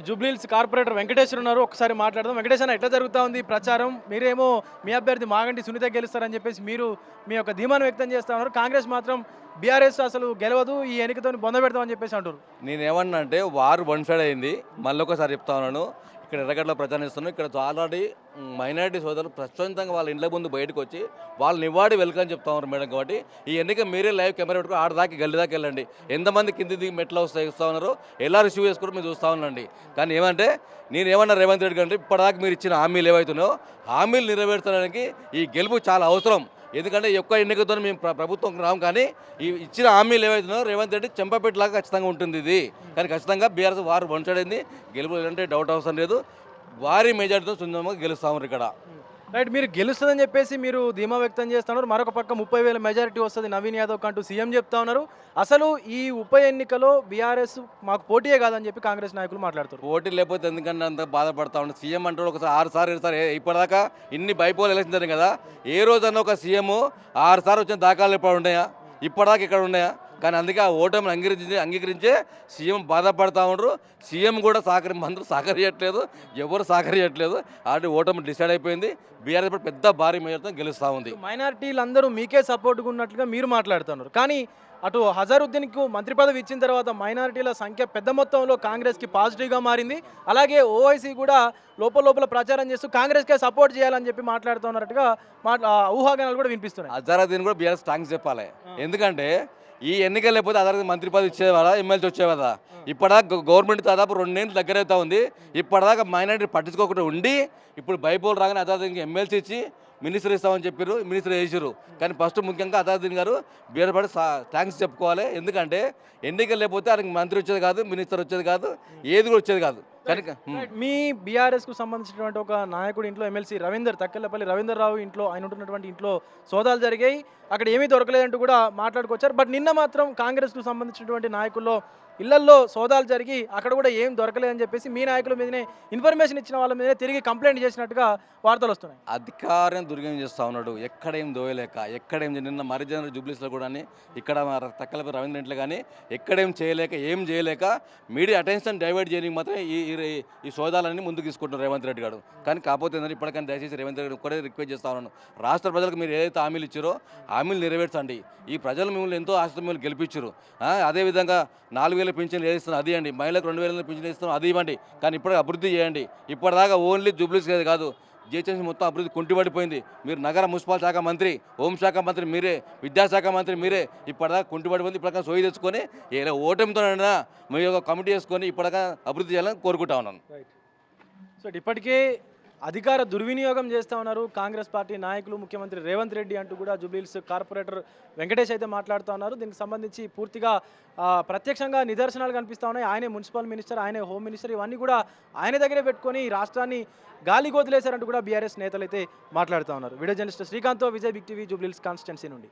Jubilee Hills corporator Venkateswara ఉన్నారు. ఒకసారి మాట్లాడదాం. వెంకటేష్ అన్న, ఎట్లా జరుగుతా ఉంది ప్రచారం? మీరేమో మీ అభ్యర్థి మాగంటి సునీత గెలుస్తారని చెప్పేసి మీరు మీ యొక్క ధీమాను వ్యక్తం చేస్తా ఉన్నారు. కాంగ్రెస్ మాత్రం బీఆర్ఎస్ అసలు గెలవదు, ఈ ఎన్నికతో బొంద పెడతామని చెప్పేసి అంటారు. నేనేమన్నా అంటే వారు వన్ సైడ్ అయింది. మళ్ళీ ఒకసారి చెప్తా ఉన్నాను, ఇక్కడ ఎర్రగడ్డలో ప్రచారిస్తున్నాను. ఇక్కడ ఆల్రెడీ మైనారిటీ సోదరులు ప్రశాంతంగా వాళ్ళ ఇండ్ల ముందు బయటకు వచ్చి వాళ్ళు నివాడి వెల్కమ్ చెప్తా ఉన్నారు మేడం. కాబట్టి ఈ ఎన్నిక మీరే లైవ్ కెమెరా పెట్టుకుని ఆడదాకా గల్లి దాకా వెళ్ళండి. ఎంతమంది కింది దిగి మెట్లు వస్తూ ఉన్నారో ఎలా రిసీవ్ చేసుకుని మీరు చూస్తూ ఉండండి. కానీ ఏమంటే నేనేమన్నా రేవంత్ రెడ్డి గారు ఇప్పటిదాకా మీరు ఇచ్చిన హామీలు ఏవైతున్నాయో హామీలు నెరవేర్చడానికి ఈ గెలుపు చాలా అవసరం. ఎందుకంటే ఒక్క ఎన్నికతో మేము ప్రభుత్వం రాము, కానీ ఈ ఇచ్చిన హామీలు ఏవైతున్నాయో రేవంత్ రెడ్డి చెంపపెట్టలాగా ఖచ్చితంగా ఉంటుంది ఇది. కానీ ఖచ్చితంగా బీఆర్ఎస్ వారు వన్ సైడ్ అయింది. గెలుపు అంటే డౌట్ అవసరం లేదు. వారి మెజార్టీతో సుందరంగా గెలుస్తాము ఇక్కడ. రైట్, మీరు గెలుస్తుందని చెప్పేసి మీరు ధీమా వ్యక్తం చేస్తున్నారు. మరొక పక్క 30,000 మెజారిటీ వస్తుంది నవీన్ యాదవ్ అంటూ సీఎం చెప్తా ఉన్నారు. అసలు ఈ ఉప ఎన్నికలో బీఆర్ఎస్ మాకు పోటీయే కాదని చెప్పి కాంగ్రెస్ నాయకులు మాట్లాడుతారు. పోటీ లేకపోతే ఎందుకంటే అంత బాధపడతా ఉంటారు. సీఎం అంటే ఒకసారి 6 సార్లు 7 సార్లు ఇప్పటిదాకా ఇన్ని బైపోల్ ఎలక్షన్ జరిగింది కదా, ఏ రోజన్నా ఒక సీఎం 6 సార్లు వచ్చిన దాఖలు ఇప్పుడు ఉన్నాయా? ఇప్పటిదాకా ఇక్కడ ఉన్నాయా? కానీ అందుకే ఆ ఓటమిని అంగీకరించే సీఎం బాధపడతా ఉండరు. సీఎం కూడా మంత్రులు సహకరియట్లేదు, ఎవరు సహకరియట్లేదు. ఆల్రెడీ ఓటమి డిసైడ్ అయిపోయింది. బీఆర్ఎస్ ఇప్పుడు పెద్ద భారీ మెజార్టీతో గెలుస్తూ ఉంది. మైనారిటీలు అందరూ మీకే సపోర్ట్గా ఉన్నట్లుగా మీరు మాట్లాడుతున్నారు. కానీ అటు హజారుద్దీన్కు మంత్రి పదవి ఇచ్చిన తర్వాత మైనారిటీల సంఖ్య పెద్ద మొత్తంలో కాంగ్రెస్కి పాజిటివ్గా మారింది. అలాగే ఓవైసీ కూడా లోపల ప్రచారం చేస్తూ కాంగ్రెస్కే సపోర్ట్ చేయాలని చెప్పి మాట్లాడుతున్నట్టుగా ఊహాగానాలు కూడా వినిపిస్తున్నాయి. హజారుద్దీన్ కూడా బీఆర్ఎస్ థ్యాంక్స్ చెప్పాలి. ఎందుకంటే ఈ ఎన్నికలు లేకపోతే అదర్ మంత్రి పదవి ఇచ్చేవారా, ఎమ్మెల్సీ వచ్చేవారా? ఇప్పటిదాకా గవర్నమెంట్ దాదాపు 2 ఏళ్ళు దగ్గర అవుతా ఉంది. ఇప్పటిదాకా మైనారిటీ పట్టించుకోకుండా ఉండి ఇప్పుడు బైపోల్ రాగానే అజారుద్దీన్కి ఎమ్మెల్సీ ఇచ్చి మినిస్టర్ ఇస్తామని చెప్పారు, మినిస్టర్ వేసారు. కానీ ఫస్ట్ ముఖ్యంగా అజారుద్దీన్ గారు బీఆర్పడి థ్యాంక్స్ చెప్పుకోవాలి. ఎందుకంటే ఎన్నికలు లేకపోతే ఆయనకి మంత్రి వచ్చేది కాదు, మినిస్టర్ వచ్చేది కాదు, ఏది కూడా వచ్చేది కాదు. కనుక మీ బీఆర్ఎస్కు సంబంధించినటువంటి ఒక నాయకుడి ఇంట్లో ఎమ్మెల్సీ తక్కెళ్ళపల్లి రవీందర్ రావు ఇంట్లో, ఆయన ఉంటున్నటువంటి ఇంట్లో సోదాలు జరిగాయి. అక్కడ ఏమీ దొరకలేదంటూ కూడా మాట్లాడుకొచ్చారు. బట్ నిన్న మాత్రం కాంగ్రెస్కు సంబంధించినటువంటి నాయకుల్లో ఇళ్లల్లో సోదాలు జరిగి అక్కడ కూడా ఏం దొరకలేదని చెప్పేసి మీ నాయకుల మీదనే ఇన్ఫర్మేషన్ ఇచ్చిన వాళ్ళ మీదనే తిరిగి కంప్లైంట్ చేసినట్టుగా వార్తలు వస్తున్నాయి. అధికారం దుర్వినియోగం చేస్తూ ఉన్నాడు. ఎక్కడేం దోయలేక, ఎక్కడేం నిన్న మరిజన జూబ్లీస్లో కూడా ఇక్కడ తక్కలపై రవీంద్ర ఇంట్లో కానీ ఎక్కడేం చేయలేక, ఏం చేయలేక మీడియా అటెన్షన్ డైవర్ట్ చేయడానికి మాత్రం ఈ సోదాలన్నీ ముందుకు తీసుకుంటున్నారు రేవంత్ రెడ్డి గారు. కానీ కాకపోతే ఏంటంటే ఇప్పటికైనా దయచేసి రేవంత్ రెడ్డి ఒక్కడే రిక్వెస్ట్ చేస్తా ఉన్నాను, రాష్ట్ర ప్రజలకు మీరు ఏదైతే హామీలు ఇచ్చారో హామీలు నెరవేర్చండి. ఈ ప్రజలు మిమ్మల్ని ఎంతో ఆశతో మిమ్మల్ని గెలిపించారు. అదేవిధంగా 4,000 పింఛన్లు ఏదిస్తున్నారు అది ఇవ్వండి, మహిళలకు 2,000 పింఛన్లు ఇస్తున్నాం అది ఇవ్వండి. కానీ ఇప్పుడు అభివృద్ధి చేయండి. ఇప్పటిదాకా ఓన్లీ జూబ్లీస్ కాదు, జిహెచ్ఎంసీ మొత్తం అభివృద్ధి కుంటిపడిపోయింది. మీరు నగర మున్సిపల్ శాఖ మంత్రి, హోంశాఖ మంత్రి మీరే, విద్యాశాఖ మంత్రి మీరే. ఇప్పటిదాకా కుంటిపడిపోయింది. ఇప్పటిదాకా సోయి తెచ్చుకొని ఓటమితోనైనా మీ యొక్క కమిటీ వేసుకొని ఇప్పటిదాకా అభివృద్ధి చేయాలని కోరుకుంటా ఉన్నాను. సో ఇప్పటికే అధికార దుర్వినియోగం చేస్తూ ఉన్నారు కాంగ్రెస్ పార్టీ నాయకులు, ముఖ్యమంత్రి రేవంత్ రెడ్డి అంటూ కూడా జూబ్లీహిల్స్ కార్పొరేటర్ వెంకటేష్ అయితే మాట్లాడుతూ ఉన్నారు. దీనికి సంబంధించి పూర్తిగా ప్రత్యక్షంగా నిదర్శనాలు కనిపిస్తూ ఉన్నాయి. ఆయనే మున్సిపల్ మినిస్టర్, ఆయనే హోమ్ మినిస్టర్, ఇవన్నీ కూడా ఆయన దగ్గరే పెట్టుకొని రాష్ట్రాన్ని గాలికి వదిలేశారంటూ కూడా బీఆర్ఎస్ నేతలు అయితే మాట్లాడుతూ ఉన్నారు. Video journalist శ్రీకాంత్తో Vijay, big TV, Jubilee Hills constituency నుండి.